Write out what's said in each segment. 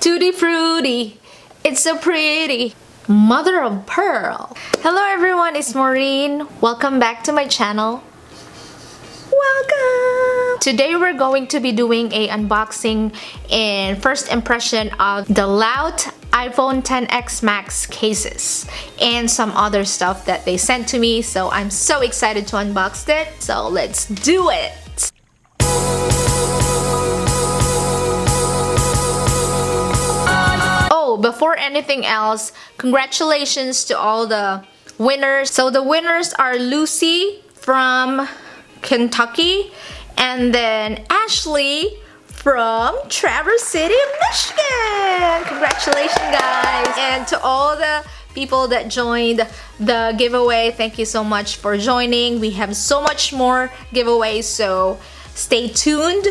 Tutti frutti, it's so pretty. Mother of pearl. Hello everyone, it's Maureen. Welcome back to my channel. Welcome! Today we're going to be doing a unboxing and first impression of the Laut iPhone XS Max cases and some other stuff that they sent to me, so I'm so excited to unbox it. So let's do it! Before anything else, congratulations to all the winners. So the winners are Lucy from Kentucky and then Ashley from Traverse City, Michigan. Congratulations guys. And to all the people that joined the giveaway, thank you so much for joining. We have so much more giveaways, so stay tuned.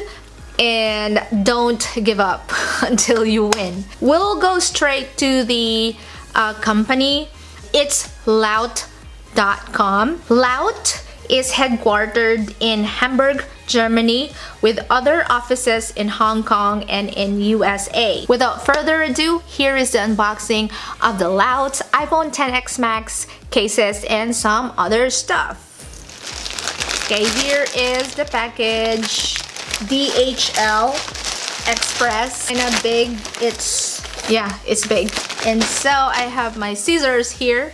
And don't give up until you win. We'll go straight to the company. It's Laut.com. Laut is headquartered in Hamburg, Germany, with other offices in Hong Kong and in USA. Without further ado, here is the unboxing of the Laut iPhone XS Max cases and some other stuff. Okay, here is the package. DHL Express, kind of big. It's big. And so I have my scissors here.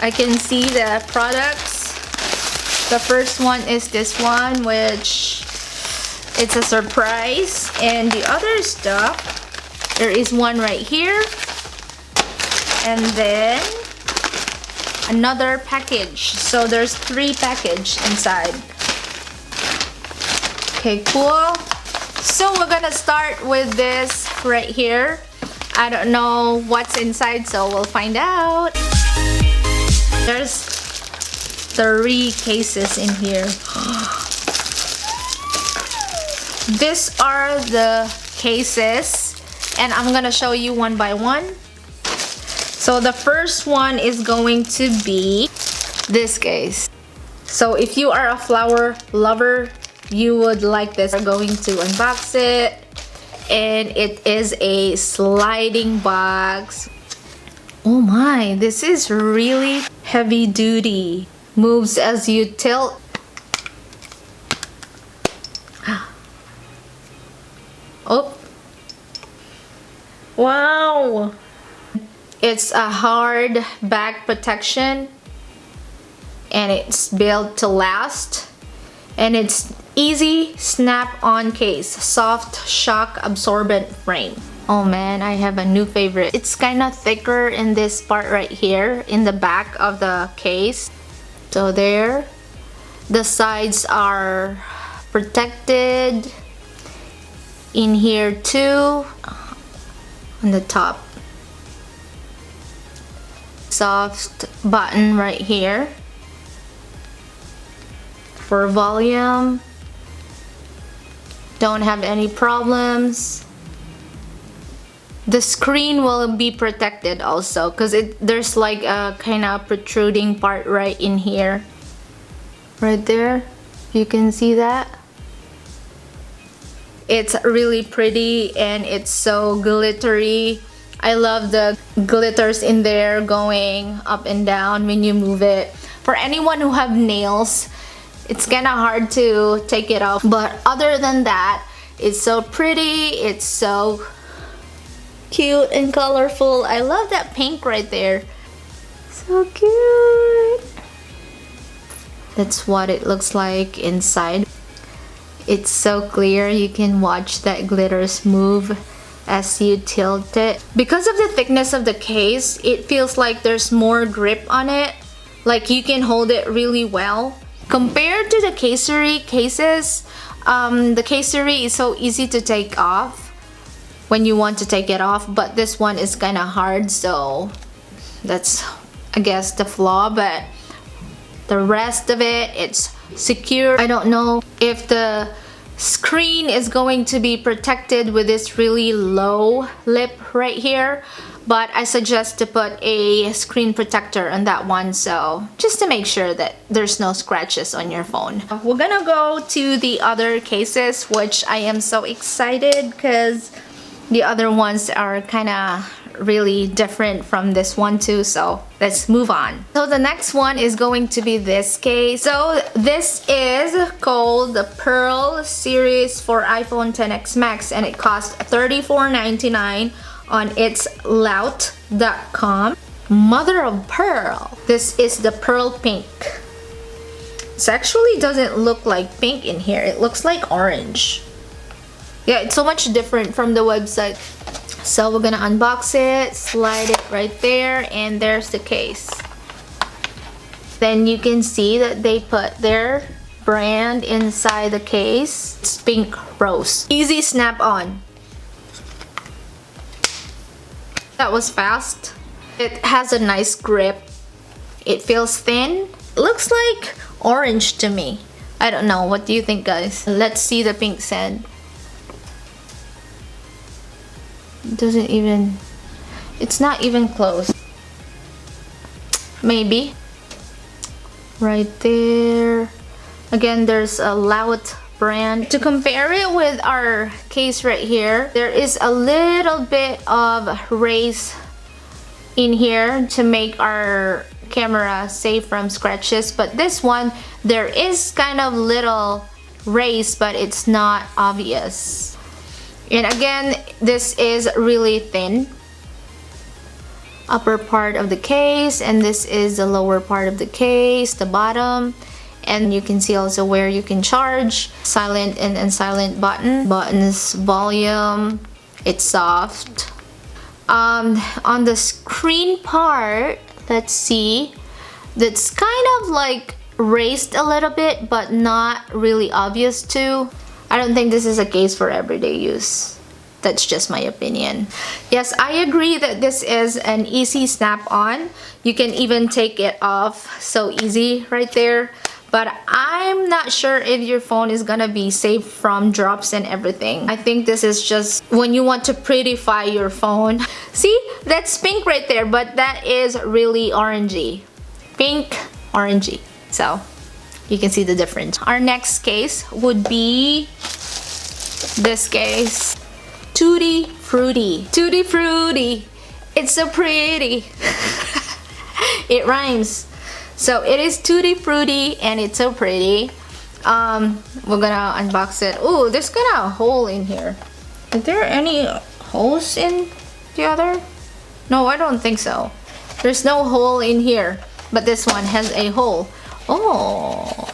I can see the products. The first one is this one, which it's a surprise. And the other stuff, there is one right here. And then another package. So there's 3 packages inside. Okay, cool. So we're gonna start with this right here. I don't know what's inside, so we'll find out. There's 3 cases in here. These are the cases, and I'm gonna show you one by one. So the first one is going to be this case. So if you are a flower lover, you would like this. We're going to unbox it, and it is a sliding box. Oh my, this is really heavy duty. Moves as you tilt. Oh. Wow. It's a hard back protection and it's built to last, and it's easy snap-on case, soft shock absorbent frame. Oh man, I have a new favorite. It's kind of thicker in this part right here in the back of the case. So there, the sides are protected in here too, on the top. Soft button right here for volume. Don't have any problems. The screen will be protected also because there's like a kind of protruding part right in here. Right there. You can see that. It's really pretty and it's so glittery. I love the glitters in there going up and down when you move it. For anyone who have nails, it's kind of hard to take it off. But other than that, it's so pretty. It's so cute and colorful. I love that pink right there. So cute. That's what it looks like inside. It's so clear. You can watch that glitters move as you tilt it. Because of the thickness of the case, it feels like there's more grip on it. Like you can hold it really well. Compared to the casery cases, the casery is so easy to take off when you want to take it off, but this one is kind of hard, so that's, I guess, the flaw. But the rest of it, it's secure. I don't know if the screen is going to be protected with this really low lip right here, but I suggest to put a screen protector on that one, so just to make sure that there's no scratches on your phone. We're gonna go to the other cases, which I am so excited because the other ones are kind of really different from this one too, so let's move on. So the next one is going to be this case. So this is called the Pearl series for iPhone XS Max, and it costs $34.99 on its Laut.com. Mother of pearl. This is the pearl pink. It actually doesn't look like pink in here. It looks like orange. Yeah, it's so much different from the website. So we're gonna unbox it, slide it right there, and there's the case. Then you can see that they put their brand inside the case. It's pink rose. Easy snap on. That was fast. It has a nice grip. It feels thin. It looks like orange to me. I don't know. What do you think, guys? Let's see the pink scent. Doesn't even, it's not even close. Maybe right there. Again, there's a Laut brand. To compare it with our case right here, there is a little bit of raise in here to make our camera safe from scratches, but this one there is kind of little raise, but it's not obvious. And again, this is really thin. Upper part of the case, and this is the lower part of the case, the bottom. And you can see also where you can charge. Silent and unsilent button. Buttons, volume. It's soft. On the screen part, let's see. That's kind of like raised a little bit, but not really obvious too. I don't think this is a case for everyday use. That's just my opinion. Yes, I agree that this is an easy snap-on. You can even take it off so easy right there. But I'm not sure if your phone is gonna be safe from drops and everything. I think this is just when you want to prettify your phone. See, that's pink right there, but that is really orangey. Pink, orangey. So you can see the difference. Our next case would be this case. Tutti Frutti. Tutti Frutti. It's so pretty. It rhymes. So it is Tutti Frutti and it's so pretty. We're gonna unbox it. Oh, there's kind of a hole in here. Is there any holes in the other? No, I don't think so. There's no hole in here, but this one has a hole. Oh,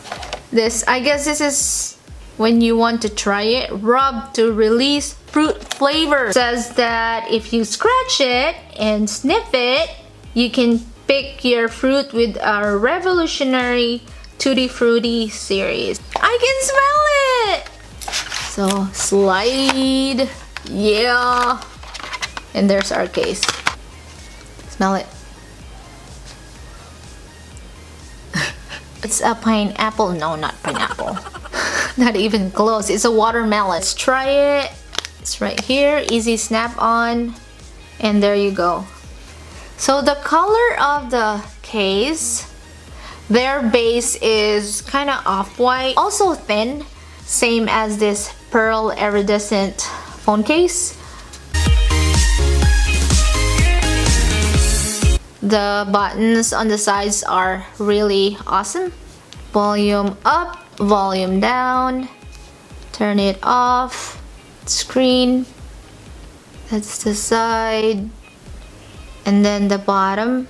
this, I guess this is when you want to try it. Rub to release fruit flavor. It says that if you scratch it and sniff it, you can pick your fruit with our revolutionary Tutti Frutti series. I can smell it! So slide, yeah. And there's our case. Smell it. It's a pineapple. No, not pineapple. Not even close. It's a watermelon. Let's try it. It's right here. Easy snap on. And there you go. So the color of the case, their base is kind of off-white. Also thin. Same as this pearl iridescent phone case. The buttons on the sides are really awesome. Volume up, volume down, turn it off, screen, that's the side, and then the bottom,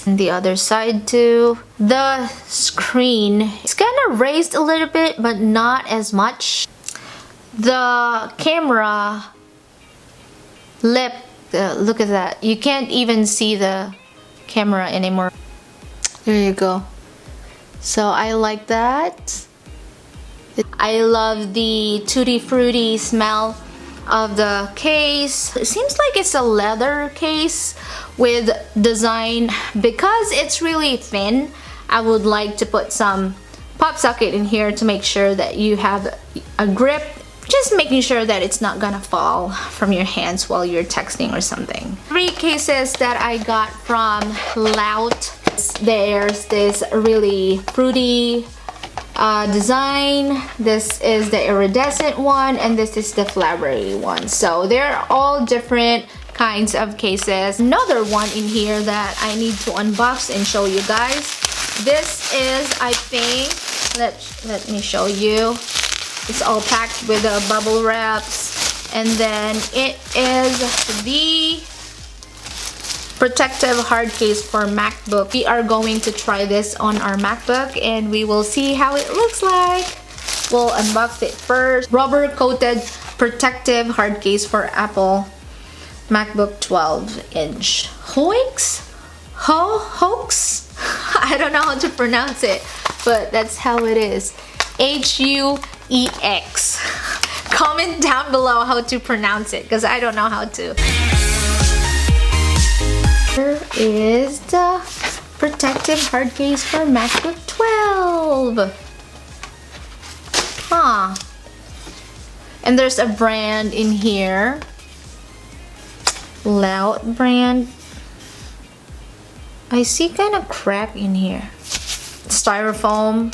and the other side too. The screen is kind of raised a little bit, but not as much. The camera lip, look at that. You can't even see the camera anymore. There you go. So I like that. I love the Tutti Frutti smell of the case. It seems like it's a leather case with design. Because it's really thin, I would like to put some pop socket in here to make sure that you have a grip, just making sure that it's not gonna fall from your hands while you're texting or something. 3 cases that I got from Laut. There's this really fruity design. This is the iridescent one, and this is the flowery one. So they're all different kinds of cases. Another one in here that I need to unbox and show you guys. This is, I think, let me show you. It's all packed with the bubble wraps, and then it is the protective hard case for MacBook. We are going to try this on our MacBook and we will see how it looks like. We'll unbox it first. Rubber coated protective hard case for Apple MacBook 12-inch. Hoix? Hoax? I don't know how to pronounce it, but that's how it is. H-U-E-X. Comment down below how to pronounce it because I don't know how to. Here is the protective hard case for MacBook 12. Huh. And there's a brand in here. Laut brand. I see kind of crack in here. Styrofoam.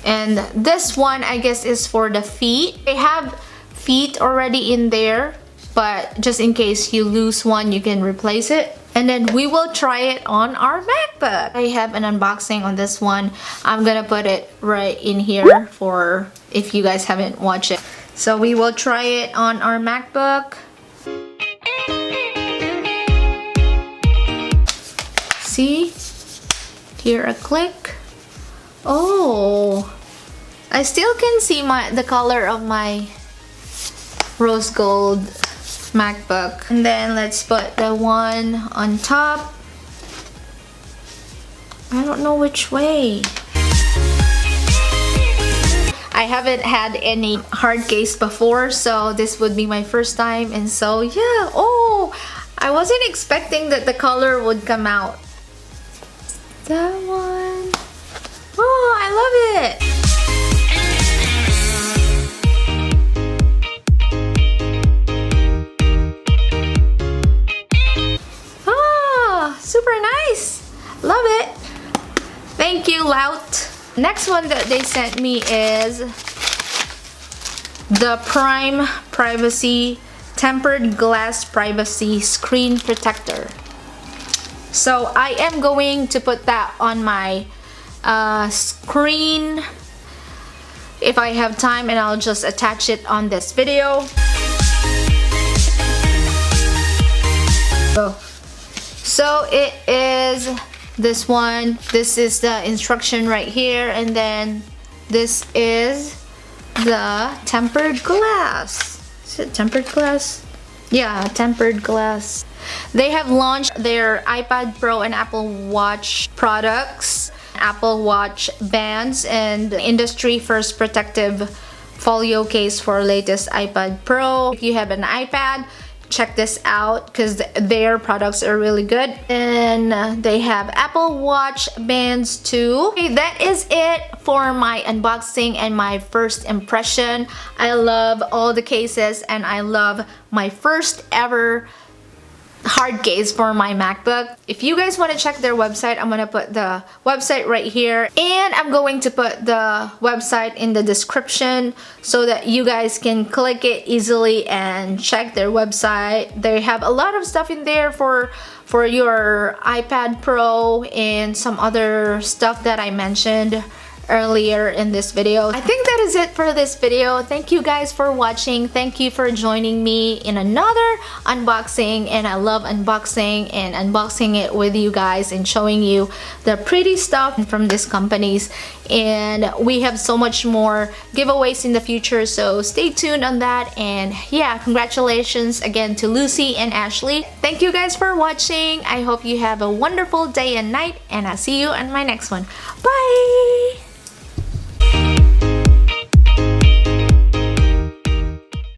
And this one, I guess, is for the feet. They have feet already in there, but just in case you lose one, you can replace it. And then we will try it on our MacBook. I have an unboxing on this one. I'm gonna put it right in here for if you guys haven't watched it. So we will try it on our MacBook. See? Hear a click. Oh, I still can see the color of my rose gold MacBook. And then let's put the one on top. I don't know which way. I haven't had any hard case before, so this would be my first time. And so yeah, oh, I wasn't expecting that the color would come out. That one. Oh, I love it. Oh, super nice. Love it. Thank you, Laut. Next one that they sent me is the Prime Privacy Tempered Glass Privacy Screen Protector. So I am going to put that on my screen if I have time, and I'll just attach it on this video. So it is this one. This is the instruction right here, and then this is the tempered glass. Is it tempered glass? Yeah, tempered glass. They have launched their iPad Pro and Apple Watch products, Apple Watch bands, and industry first protective folio case for latest iPad Pro. If you have an iPad, check this out because their products are really good. And they have Apple Watch bands too. Okay, that is it for my unboxing and my first impression. I love all the cases, and I love my first ever hard case for my MacBook. If you guys want to check their website, I'm gonna put the website right here, and I'm going to put the website in the description so that you guys can click it easily and check their website. They have a lot of stuff in there for your iPad Pro and some other stuff that I mentioned earlier in this video. I think that is it for this video. Thank you guys for watching. Thank you for joining me in another unboxing, and I love unboxing and unboxing it with you guys and showing you the pretty stuff from these companies. And we have so much more giveaways in the future, so stay tuned on that. And yeah, congratulations again to Lucy and Ashley. Thank you guys for watching. I hope you have a wonderful day and night, and I'll see you on my next one. Bye!